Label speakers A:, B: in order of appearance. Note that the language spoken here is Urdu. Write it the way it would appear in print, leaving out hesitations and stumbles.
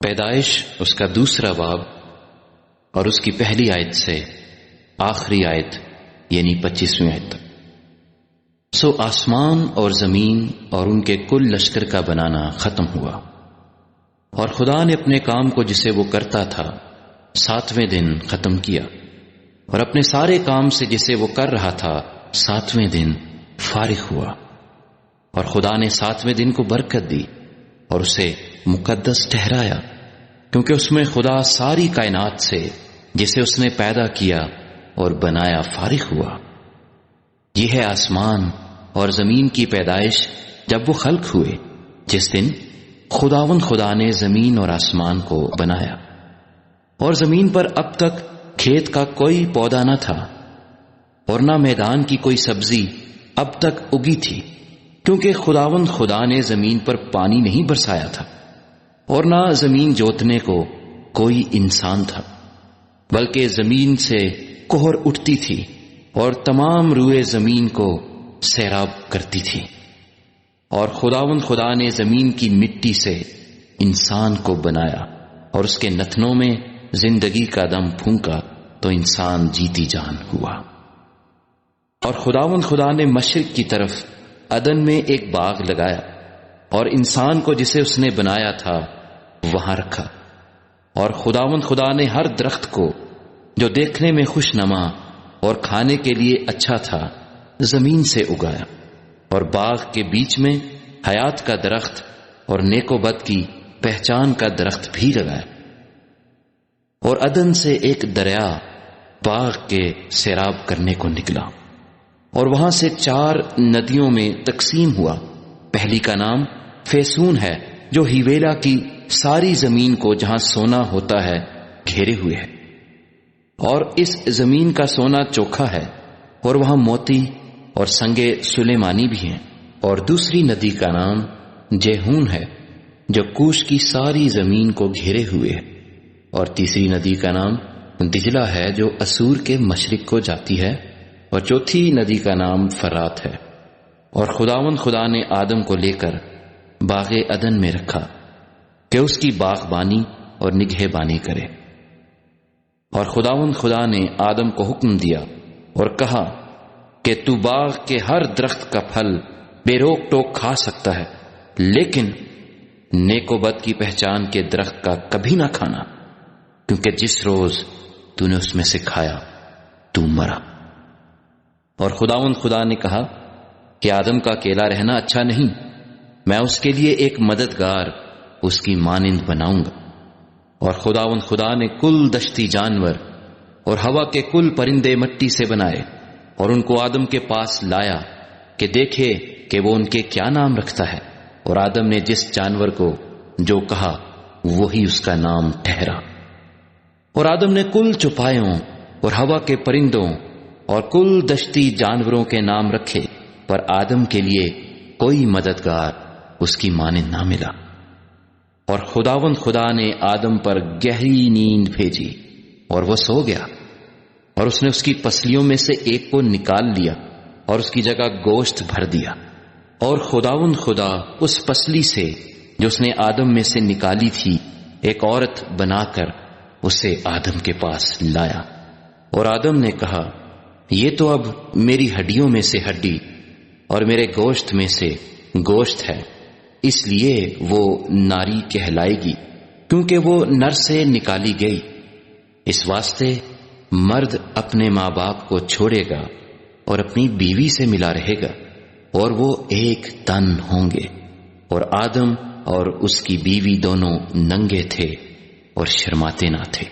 A: پیدائش اس کا دوسرا باب اور اس کی پہلی آیت سے آخری آیت یعنی 25ویں آیت تک۔ سو آسمان اور زمین اور ان کے کل لشکر کا بنانا ختم ہوا، اور خدا نے اپنے کام کو جسے وہ کرتا تھا 7ویں دن ختم کیا، اور اپنے سارے کام سے جسے وہ کر رہا تھا 7ویں دن فارغ ہوا۔ اور خدا نے 7ویں دن کو برکت دی اور اسے مقدس ٹھہرایا، کیونکہ اس میں خدا ساری کائنات سے جسے اس نے پیدا کیا اور بنایا فارغ ہوا۔ یہ ہے آسمان اور زمین کی پیدائش جب وہ خلق ہوئے، جس دن خدا نے زمین اور آسمان کو بنایا۔ اور زمین پر اب تک کھیت کا کوئی پودا نہ تھا، اور نہ میدان کی کوئی سبزی اب تک اگی تھی، کیونکہ خدا نے زمین پر پانی نہیں برسایا تھا، اور نہ زمین جوتنے کو کوئی انسان تھا، بلکہ زمین سے کوہر اٹھتی تھی اور تمام روئے زمین کو سیراب کرتی تھی۔ اور خدا نے زمین کی مٹی سے انسان کو بنایا اور اس کے نتنوں میں زندگی کا دم پھونکا تو انسان جیتی جان ہوا۔ اور خدا نے مشرق کی طرف عدن میں ایک باغ لگایا، اور انسان کو جسے اس نے بنایا تھا وہاں رکھا۔ اور خدا نے ہر درخت کو جو دیکھنے میں خوش نما اور کھانے کے لیے اچھا تھا زمین سے اگایا، اور باغ کے بیچ میں حیات کا درخت اور نیک و بد کی پہچان کا درخت بھی لگایا۔ اور عدن سے ایک دریا باغ کے سیراب کرنے کو نکلا، اور وہاں سے 4 ندیوں میں تقسیم ہوا۔ پہلی کا نام فیسون ہے، جو ہیویلا کی ساری زمین کو جہاں سونا ہوتا ہے گھیرے ہوئے ہے، اور اس زمین کا سونا چوکھا ہے، اور وہاں موتی اور سنگے سلیمانی بھی ہیں۔ اور دوسری ندی کا نام جیہون ہے، جو کوش کی ساری زمین کو گھیرے ہوئے ہے، اور تیسری ندی کا نام دجلہ ہے، جو اسور کے مشرق کو جاتی ہے، اور چوتھی ندی کا نام فرات ہے۔ اور خدا نے آدم کو لے کر باغ عدن میں رکھا کہ اس کی باغبانی اور نگہبانی کرے۔ اور خدا نے آدم کو حکم دیا اور کہا کہ تو باغ کے ہر درخت کا پھل بے روک ٹوک کھا سکتا ہے، لیکن نیک و بد کی پہچان کے درخت کا کبھی نہ کھانا، کیونکہ جس روز تو نے اس میں سے کھایا تو مرا۔ اور خدا نے کہا کہ آدم کا اکیلا رہنا اچھا نہیں، میں اس کے لیے ایک مددگار اس کی مانند بناؤں گا۔ اور خدا نے کل دشتی جانور اور ہوا کے کل پرندے مٹی سے بنائے، اور ان کو آدم کے پاس لایا کہ دیکھے کہ وہ ان کے کیا نام رکھتا ہے۔ اور آدم نے جس جانور کو جو کہا وہی اس کا نام ٹھہرا۔ اور آدم نے کل چوپایوں اور ہوا کے پرندوں اور کل دشتی جانوروں کے نام رکھے، پر آدم کے لیے کوئی مددگار اس کی مانند نہ ملا۔ اور خدا نے آدم پر گہری نیند بھیجی اور وہ سو گیا، اور اس نے اس کی پسلیوں میں سے ایک کو نکال لیا اور اس کی جگہ گوشت بھر دیا۔ اور خدا اس پسلی سے جو اس نے آدم میں سے نکالی تھی ایک عورت بنا کر اسے آدم کے پاس لایا۔ اور آدم نے کہا، یہ تو اب میری ہڈیوں میں سے ہڈی اور میرے گوشت میں سے گوشت ہے، اس لیے وہ ناری کہلائے گی، کیونکہ وہ نر سے نکالی گئی۔ اس واسطے مرد اپنے ماں باپ کو چھوڑے گا اور اپنی بیوی سے ملا رہے گا، اور وہ ایک تن ہوں گے۔ اور آدم اور اس کی بیوی دونوں ننگے تھے اور شرماتے نہ تھے۔